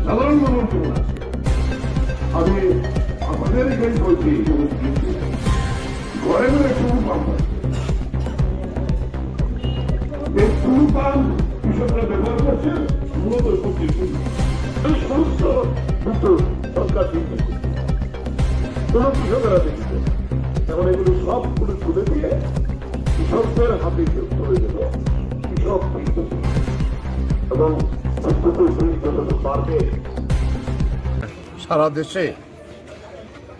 সাধারণ মানুষ আমি আমাদের এখানে বলছি ঘরে ঘরে টুরু পাম্প এই টুরু পাম্প কৃষকরা ব্যবহার করছে মূলত সবজি এই সমস্ত সরকার কোন কৃষকেরা দেখছে এখন এগুলো সবগুলো তুলে দিয়ে কৃষকদের হাতে চলে গেল কৃষক এবং সারা দেশে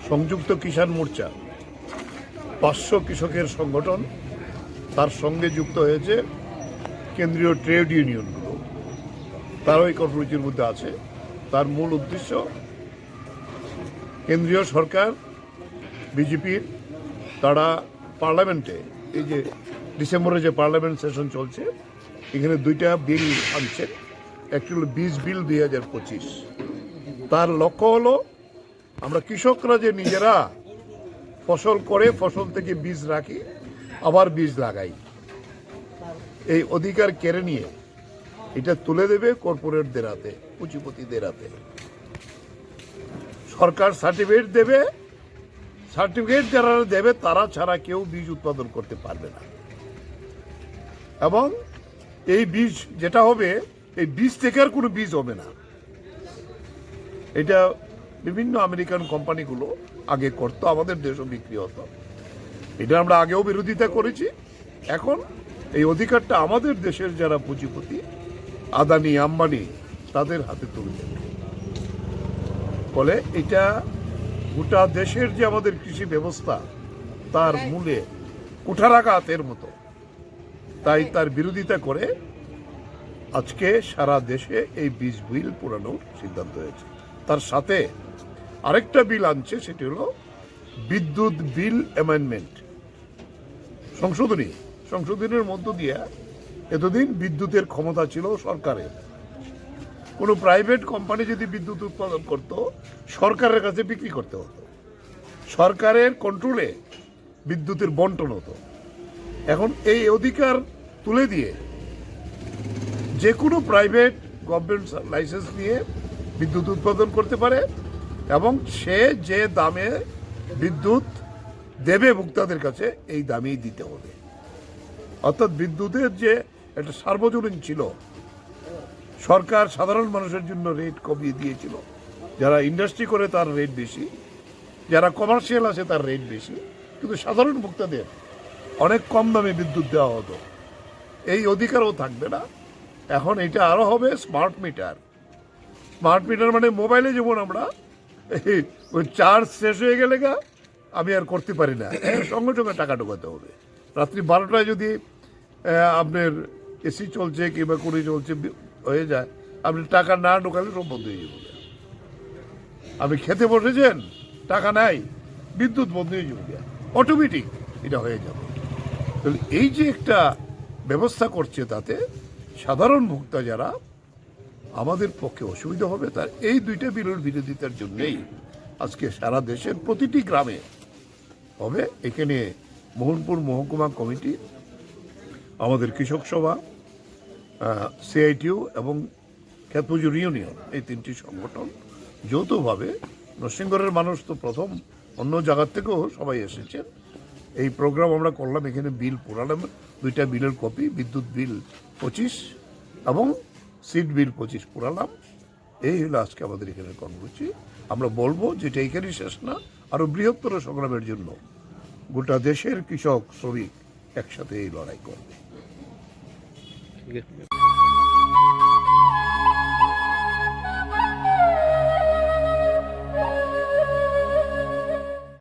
সংযুক্ত কিষাণ মোর্চা 500 কৃষকের সংগঠন তার সঙ্গে যুক্ত হয়েছে কেন্দ্রীয় ট্রেড ইউনিয়নগুলো, তারও এই কর্মসূচির মধ্যে আছে। তার মূল উদ্দেশ্য কেন্দ্রীয় সরকার বিজেপির তারা পার্লামেন্টে এই যে ডিসেম্বরে যে পার্লামেন্ট সেশন চলছে এখানে 2টা বিল আনছে। একটি হলো বীজ বিল 2025। তার লক্ষ্য হলো আমরা কৃষকরা যে নিজেরা ফসল করে ফসল থেকে বীজ রাখি আবার বীজ লাগাই, এই অধিকার কেড়ে নিয়ে এটা তুলে দেবে কর্পোরেটদের হাতে, পুঁজিপতিদের হাতে। সরকার সার্টিফিকেট দেবে, সার্টিফিকেট যারা দেবে তারা ছাড়া কেউ বীজ উৎপাদন করতে পারবে না। এবং এই বীজ যেটা হবে এই বীজ থেকে আর কোনো বীজ হবে না। এটা বিভিন্ন আমেরিকান কোম্পানিগুলো আগে করতো, আমাদের দেশও বিক্রি হতো। এটা আমরা আগেও বিরোধিতা করেছি। এখন এই অধিকারটা আমাদের দেশের যারা পুঁজিপতি আদানি আম্বানি তাদের হাতে তুলে দেবে। ফলে এটা গোটা দেশের যে আমাদের কৃষি ব্যবস্থা তার মূলে কুঠারাঘাতের মতো। তাই তার বিরোধিতা করে আজকে সারা দেশে এই বীজ বিল পুরানোর সিদ্ধান্ত হয়েছে। তার সাথে আরেকটা বিল আনছে, সেটি হলো বিদ্যুৎ বিল অ্যামেন্ডমেন্ট সংশোধনের মধ্য দিয়ে এতদিন বিদ্যুতের ক্ষমতা ছিল সরকারের। কোনো প্রাইভেট কোম্পানি যদি বিদ্যুৎ উৎপাদন করত সরকারের কাছে বিক্রি করতে হতো, সরকারের কন্ট্রোলে বিদ্যুতের বন্টন হতো। এখন এই অধিকার তুলে দিয়ে যে কোনো প্রাইভেট গভর্নমেন্ট লাইসেন্স নিয়ে বিদ্যুৎ উৎপাদন করতে পারে এবং সে যে দামে বিদ্যুৎ দেবে ভোক্তাদের কাছে এই দামেই দিতে হবে। অর্থাৎ বিদ্যুতের যে একটা সার্বজনীন ছিল, সরকার সাধারণ মানুষের জন্য রেট কমিয়ে দিয়েছিল। যারা ইন্ডাস্ট্রি করে তার রেট বেশি, যারা কমার্শিয়াল আছে তার রেট বেশি, কিন্তু সাধারণ ভোক্তাদের অনেক কম দামে বিদ্যুৎ দেওয়া হতো। এই অধিকারও থাকবে না। এখন এটা আরো হবে স্মার্ট মিটার। স্মার্ট মিটার মানে মোবাইলে যেমন আমরা ওই চার্জ শেষ হয়ে গেলে আমি আর করতে পারি না, সঙ্গে সঙ্গে টাকা ঢোকাতে হবে। রাত্রি 12টায় যদি আপনার এসি চলছে কিংবা কুড়ি চলছে হয়ে যায়, আপনি টাকা না ঢোকালে সব বন্ধ হয়ে যাবে। আপনি খেতে বসেছেন, টাকা নাই, বিদ্যুৎ বন্ধ হয়ে যাবে, অটোমেটিক এটা হয়ে যাবে। তাহলে এই যে একটা ব্যবস্থা করছে তাতে সাধারণ ভোক্তা যারা আমাদের পক্ষে অসুবিধা হবে, তার এই 2টা বিলের বিরোধিতার জন্যই আজকে সারা দেশের প্রতিটি গ্রামে হবে। এখানে মোহনপুর মহকুমা কমিটি, আমাদের কৃষক সভা, সিআইটিউ এবং ক্ষেতমজুর ইউনিয়ন, এই 3টি সংগঠন যৌথভাবে, নরসিংগড়ের মানুষ তো প্রথম, অন্য জায়গার থেকেও সবাই এসেছেন। এই প্রোগ্রাম আমরা করলাম। এখানে বিল পুরালাম, 2টা বিলের কপি, বিদ্যুৎ বিল 25 এবং সিট বিল 25 পুরালাম। এই হলো আজকে আমাদের এখানে কর্মসূচি। আমরা বলবো যেটা এখানেই শেষ না, আরো বৃহত্তর সংগ্রামের জন্য গোটা দেশের কৃষক শ্রমিক একসাথে এই লড়াই করবে। ঠিক আছে।